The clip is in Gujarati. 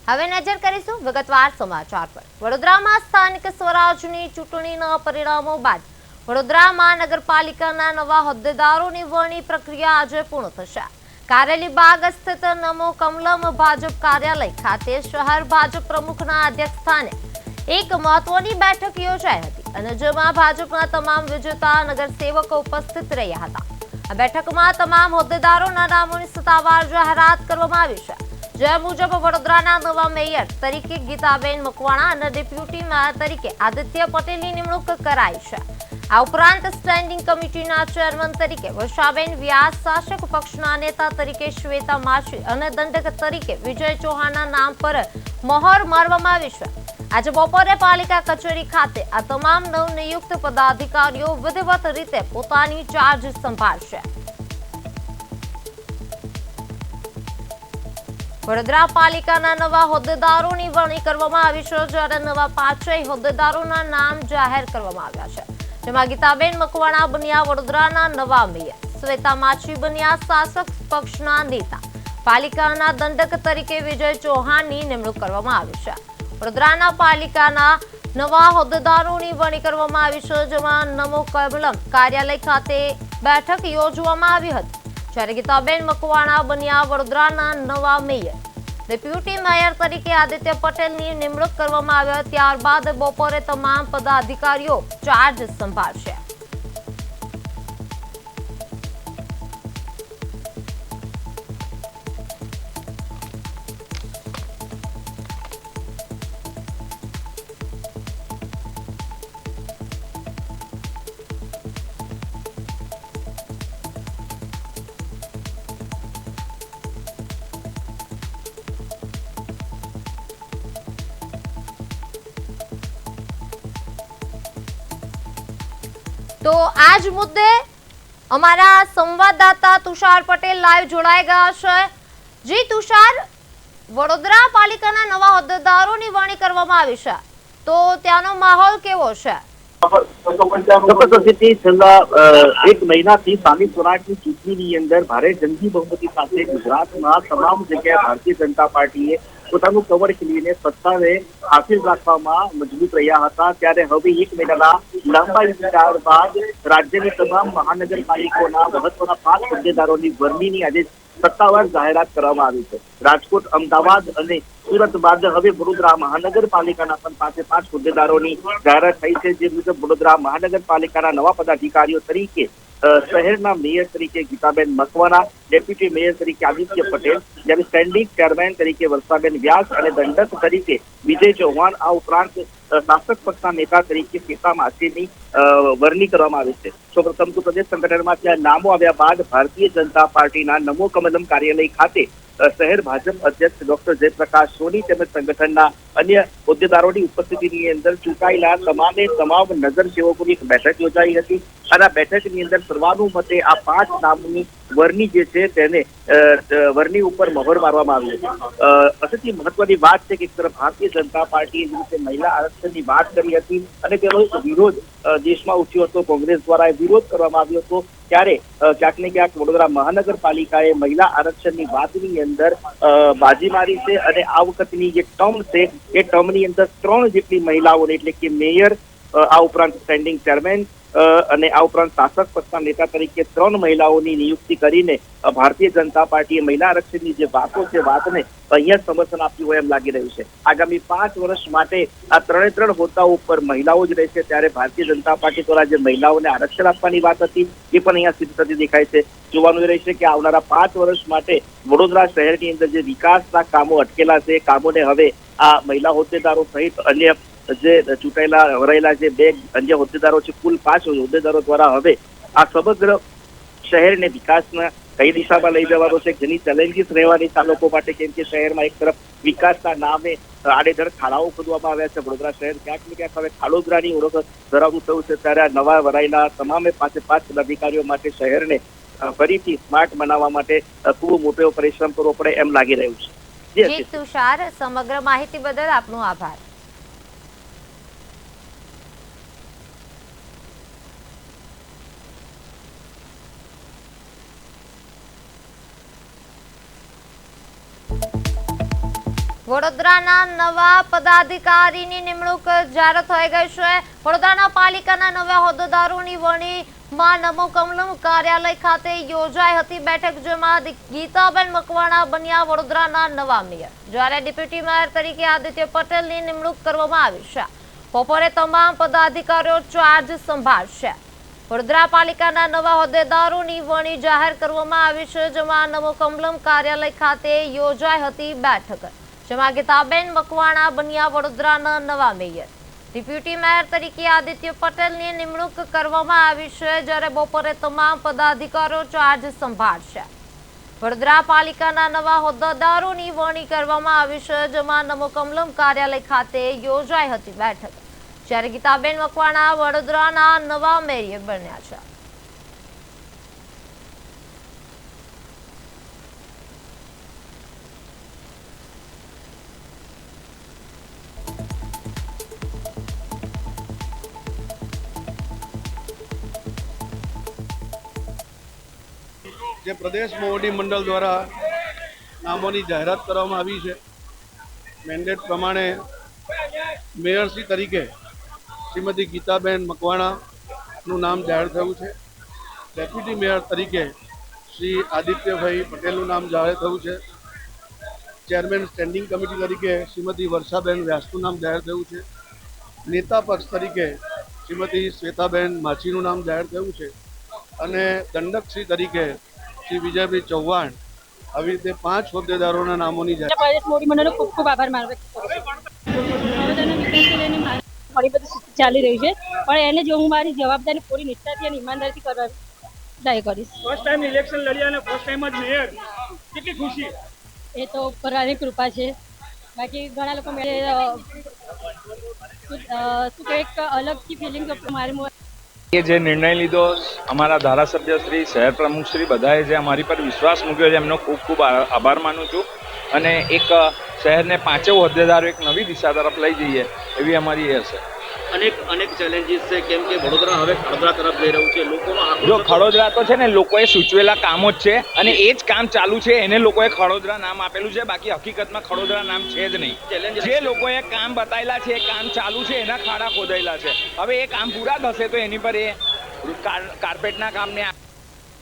હવે નજર કરીશું વિગતવાર સમાચાર પર। વડોદરામાં સ્થાનિક સ્વરાજની ચૂંટણીના પરિણામો બાદ વડોદરા મહાનગરપાલિકાના નવા હોદ્દેદારોની વરણી પ્રક્રિયા આજે પૂર્ણ થશે। કારેલી બાગ સ્થિત નમો કમલમ ભાજપ કાર્યાલય ખાતે શહેર ભાજપ પ્રમુખના અધ્યક્ષસ્થાને એક મહત્વની બેઠક યોજાઈ હતી અને જેમાં ભાજપના તમામ વિજેતા નગરસેવકો ઉપસ્થિત રહ્યા હતા। આ બેઠકમાં તમામ હોદ્દેદારોના નામોની સત્તાવાર જાહેરાત કરવામાં આવી છે। જે મુજબ વડોદરાના નવા મેયર તરીકે ગીતાબેન મકવાણા અને ડેપ્યુટી મેયર તરીકે આદિત્ય પટેલની નિમણૂક કરાઈ છે। આ ઉપરાંત સ્ટેન્ડિંગ કમિટીના ચેરમેન તરીકે વર્ષાબેન વ્યાસ, શાસક પક્ષના નેતા તરીકે શ્વેતા માછી અને દંડક તરીકે વિજય ચૌહાણના નામ પર મહોર મારવામાં આવી છે। આજે બપોરે પાલિકા કચેરી ખાતે આ તમામ નવનિયુક્ત પદાધિકારીઓ વિધિવત રીતે પોતાની ચાર્જ સંભાળશે। વડોદરા પાલિકાના નવા હોદ્દેદારોની વરણી કરવામાં આવી છે, જ્યારે નવા 5 હોદ્દેદારોના નામ જાહેર કરવામાં આવ્યા છે, જેમાં ગીતાબેન મકવાણા બન્યા વડોદરાના નવા મેયર, શ્વેતા માછી બન્યા શાસક પક્ષના નેતા, પાલિકાના દંડક તરીકે વિજય ચૌહાણની નિમણૂક કરવામાં આવી છે। વડોદરાના પાલિકાના નવા હોદ્દેદારોની વરણી કરવામાં આવી છે, જેમાં નમો કમલમ કાર્યાલય ખાતે બેઠક યોજવામાં આવી હતી, જ્યારે ગીતાબેન મકવાણા બન્યા વડોદરાના નવા મેયર, ડેપ્યુટી મેયર તરીકે આદિત્ય પટેલની નિમણૂક કરવામાં આવ્યા। ત્યારબાદ બપોરે તમામ પદાધિકારીઓ ચાર્જ સંભાળશે। તો આજ મુદ્દે અમારા સંવાદદાતા તુષાર પટેલ લાઈવ જોડાઈ ગયા છે। જી તુષાર, વડોદરા પાલિકાના નવા હોદ્દેદારોની વરણી કરવામાં આવી છે, તો ત્યાંનો માહોલ કેવો છે? છેલ્લા એક મહિનાથી સ્થાનિક સ્વરાજની ચૂંટણીની અંદર ભારે જંગી બહુમતી સાથે ગુજરાતમાં તમામ જગ્યાએ ભારતીય જનતા પાર્ટીએ પોતાનું કવર ખીલીને સત્તાને હાસિલ રાખવામાં મજબૂત રહ્યા હતા। ત્યારે હવે એક મહિનાના લાંબા ઇંતજાર બાદ રાજ્યની તમામ મહાનગરપાલિકાઓના મહત્વના 5 હોદ્દેદારોની વરણીની આજે સત્તાવાર જાહેરાત કરવામાં આવી છે। રાજકોટ, અમદાવાદ અને સુરત બાદ હવે વડોદરા મહાનગરપાલિકાના પણ 5 હોદ્દેદારોની જાહેરાત થઈ છે। જે મુજબ વડોદરા મહાનગરપાલિકાના નવા પદાધિકારીઓ તરીકે શહેરના મેયર તરીકે ગીતાબેન મકવાણા, ડેપ્યુટી મેયર તરીકે આદિત્ય પટેલ, જ્યારે સ્ટેન્ડિંગ ચેરમેન તરીકે વર્ષાબેન વ્યાસ અને દંડક તરીકે વિજય ચૌહાણ, આ ઉપરાંત શાસક પક્ષના નેતા તરીકે શ્વેતા માછીની વરણી કરવામાં આવી છે। સૌપ્રથમ તો પ્રદેશ સંગઠનમાં ત્યાં નામો આવ્યા બાદ ભારતીય જનતા પાર્ટીના નમો કમલમ કાર્યાલય ખાતે શહેર ભાજપ અધ્યક્ષ ડોક્ટર જયપ્રકાશ સોની તેમજ સંગઠનના અન્ય હોદ્દેદારોની ઉપસ્થિતિની અંદર ચૂંટાયેલા તમામ નગરસેવકોની એક બેઠક યોજાઈ હતી અને આ બેઠકની અંદર સર્વાનુમતે આ 5 નામની વરણી જે છે તેને વરણી ઉપર મહોર મારવામાં આવી હતી। અસલથી મહત્વની વાત છે કે એક તરફ ભારતીય જનતા પાર્ટીએ જે રીતે મહિલા આરક્ષણની વાત કરી હતી અને તેનો વિરોધ દેશમાં ઉઠ્યો હતો, કોંગ્રેસ દ્વારા વિરોધ કરવામાં આવ્યો હતો, ત્યારે ક્યાંક ને ક્યાંક વડોદરા મહાનગરપાલિકાએ મહિલા આરક્ષણની વાતની અંદર બાજી મારી છે અને આ વખતની જે ટર્મ છે એ ટર્મની અંદર 3 જેટલી મહિલાઓને એટલે કે મેયર, આ ઉપરાંત સ્ટેન્ડિંગ ચેરમેન અને આ ઉપરાંત શાસક પક્ષના નેતા તરીકે 3 મહિલાઓની નિયુક્તિ કરીને ભારતીય જનતા પાર્ટીએ મહિલા આરક્ષણની જે વાતો છે વાતને અહીંયા સમર્થન આપ્યું હોય એમ લાગી રહ્યું છે। આગામી 5 વર્ષ માટે આ 3 હોદ્દાઓ ઉપર મહિલાઓ જ રહેશે, ત્યારે ભારતીય જનતા પાર્ટી દ્વારા જે મહિલાઓને આરક્ષણ આપવાની વાત હતી એ પણ અહીંયા સિદ્ધ થતી દેખાય છે। જોવાનું એ રહેશે કે આવનારા 5 વર્ષ માટે વડોદરા શહેરની અંદર જે વિકાસના કામો અટકેલા છે એ કામોને હવે આ મહિલા હોદ્દેદારો સહિત અન્ય જે ચૂંટાયેલા વરાયેલા જે 2 અન્ય હોદ્દેદારો છે, કુલ 5 હોદ્દેદારો દ્વારા હવે આ સમગ્ર શહેરને વિકાસના કઈ દિશામાં લઈ જવાનો છે, જેની ચેલેન્જીસ રહેવાની છે લોકો માટે, કેમ કે શહેરમાં એક તરફ વિકાસના નામે આડેધડ ખાડાઓ ખોદવામાં આવ્યા છે। વડોદરા શહેર ક્યાંક ને ક્યાંક હવે ખાડોદરાની ઓળખ ધરાવતું થયું છે, ત્યારે આ નવા વરાયેલા તમામે 5 પદાધિકારીઓ માટે શહેરને ફરીથી સ્માર્ટ બનાવવા માટે ખૂબ મોટો પરિશ્રમ કરવો પડે એમ લાગી રહ્યું છે। જી તુષાર, સમગ્ર માહિતી બદલ આપનો આભાર। વડોદરાના નવા પદાધિકારીની નિમણૂક જાહેર થઈ ગઈ છે। વડોદરાના પાલિકાના નવા હોદ્દેદારોની વરણીમાં નમો કમલમ કાર્યાલય ખાતે યોજાઈ હતી બેઠક, જેમાં ગીતાબેન મકવાણા બન્યા વડોદરાના નવા મેયર, જ્યારે ડેપ્યુટી મેયર તરીકે આદિત્ય પટેલની નિમણૂક કરવામાં આવી છે। બપોરે તમામ પદાધિકારીઓ ચાર્જ સંભાળશે। વડોદરા પાલિકાના નવા હોદ્દેદારોની વરણી જાહેર કરવામાં આવી છે, જેમાં નમો કમલમ કાર્યાલય ખાતે યોજાઈ હતી બેઠક, જેમાં ગીતાબેન મકવાણા બન્યા વડોદરાના નવા મેયર, ડેપ્યુટી મેયર તરીકે આદિત્ય પટેલની નિમણૂક કરવામાં આવી છે, જ્યારે બપોરે તમામ પદાધિકારીઓ ચાર્જ સંભાળશે। વડોદરા પાલિકાના નવા હોદ્દેદારોની વરણી કરવામાં આવી છે, જેમાં નમો કમલમ કાર્યાલય ખાતે યોજાઈ હતી બેઠક, જ્યારે ગીતાબેન મકવાણા વડોદરાના નવા મેયર બન્યા છે। જે પ્રદેશ મોવડી મંડળ દ્વારા નામોની જાહેરાત કરવામાં આવી છે, મેન્ડેટ પ્રમાણે મેયરશ્રી તરીકે શ્રીમતી ગીતાબેન મકવાણાનું નામ જાહેર થયું છે। ડેપ્યુટી મેયર તરીકે શ્રી આદિત્યભાઈ પટેલનું નામ જાહેર થયું છે। ચેરમેન સ્ટેન્ડિંગ કમિટી તરીકે શ્રીમતી વર્ષાબેન વ્યાસનું નામ જાહેર થયું છે। નેતા પક્ષ તરીકે શ્રીમતી શ્વેતાબેન માછીનું નામ જાહેર થયું છે અને દંડકશ્રી તરીકે શ્રી વિજયભાઈ ચૌહાણ, આવી રીતે 5 હોદ્દેદારોના નામોની પ્રદેશ મોવડી મંડળનો ખૂબ ખૂબ આભાર માનવા ઘણી બધી સ્થિતિ ચાલી રહી છે, પણ એને જો હું મારી જવાબદારી પૂરી નિષ્ઠાથી અને ઈમાનદારીથી કરવા ટ્રાય કરીશ। ફર્સ્ટ ટાઈમ ઇલેક્શન લડ્યા અને ફર્સ્ટ ટાઈમ જ મેયર, કેટલી ખુશી? એ તો ઉપરની કૃપા છે। બાકી ઘણા લોકો શું કે એક અલગથી ફિલિંગ મારી એ જે નિર્ણય લીધો, અમારા ધારાસભ્ય શ્રી, શહેર પ્રમુખ શ્રી, બધાએ જે અમારી પર વિશ્વાસ મૂક્યો છે, એમનો ખૂબ ખૂબ આભાર માનું છું અને એક શહેરને 5 હોદ્દેદારો એક નવી દિશા તરફ લઈ જઈએ એવી અમારી એ હશે। અનેક ચેલેન્જીસ છે, કેમ કે વડોદરા હવે ખડોદરા તરફ જઈ રહ્યું છે, લોકોનો જો ખડોદરા તો છે ને લોકોએ સૂચવેલા કામો જ છે અને એ જ કામ ચાલુ છે, એને લોકોએ ખડોદરા નામ આપેલું છે, બાકી હકીકતમાં ખડોદરા નામ છે જ નહીં। જે લોકોએ કામ બતાવેલા છે, એ કામ ચાલુ છે, એના ખાડા ખોદાયેલા છે, હવે એ કામ પૂરા થશે તો એની પર એ કાર્પેટના કામને